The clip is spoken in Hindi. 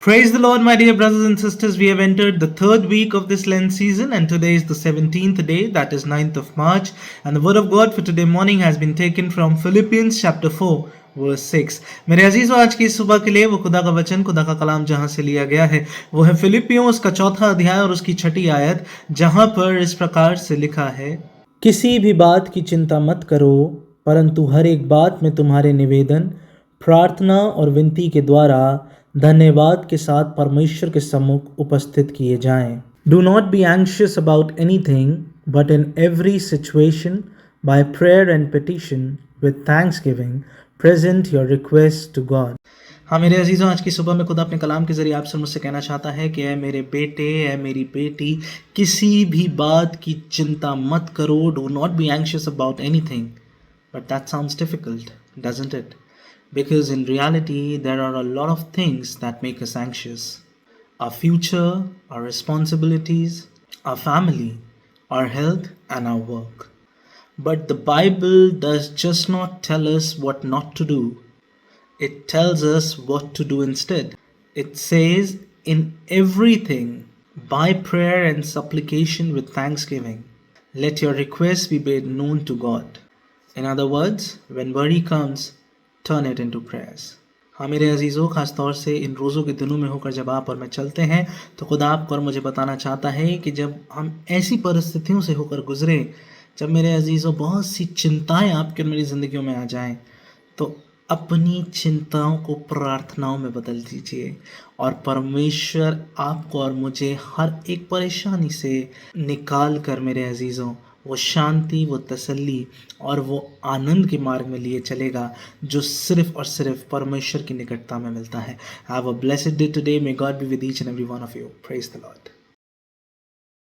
Praise the Lord, my dear brothers and sisters. We have entered the third week of this Lent season, and today is the 17th day, that is 9th of March. And the word of God for today morning has been taken from Philippians chapter 4, verse 6. मेरे अजीजों, आज की सुबह के लिए वो खुदा का वचन, खुदा का कलाम जहां से लिया गया है वो है फिलिपियों उसका चौथा अध्याय और उसकी छठी आयत, जहां पर इस प्रकार से लिखा है, किसी भी बात की चिंता मत करो, परंतु हर एक बात में तुम्हारे निवेदन, प्रार्थना और विनती के द्वारा धन्यवाद के साथ परमेश्वर के सम्मुख उपस्थित किए जाएं। Do not be anxious about anything, but in every situation by prayer and petition with thanksgiving present your request to God. हाँ मेरे अजीज़ों, आज की सुबह में खुदा अपने कलाम के ज़रिए आपसे मुझसे कहना चाहता है कि ऐ मेरे बेटे, ऐ मेरी बेटी, किसी भी बात की चिंता मत करो। Do not be anxious about anything. But that sounds difficult, doesn't it? Because in reality, there are a lot of things that make us anxious. Our future, our responsibilities, our family, our health, and our work. But the Bible does just not tell us what not to do. It tells us what to do instead. It says, in everything, by prayer and supplication with thanksgiving, let your requests be made known to God. In other words, when worry comes, turn it into prayers. हाँ मेरे अजीज़ों, ख़ास तौर से इन रोज़ों के दिनों में होकर जब आप और मैं चलते हैं तो खुदा आपको और मुझे बताना चाहता है कि जब हम ऐसी परिस्थितियों से होकर गुज़रे, जब मेरे अजीज़ों बहुत सी चिंताएं आपके और मेरी ज़िंदगियों में आ जाएं, तो अपनी चिंताओं को प्रार्थनाओं में बदल दीजिए और परमेश्वर आपको और मुझे हर एक परेशानी से निकाल कर मेरे अजीज़ों वो शांति, वो तसल्ली और वो आनंद के मार्ग में लिए चलेगा जो सिर्फ और सिर्फ परमेश्वर की निकटता में मिलता है। Have a blessed day today. May God be with each and every one of you. Praise the Lord.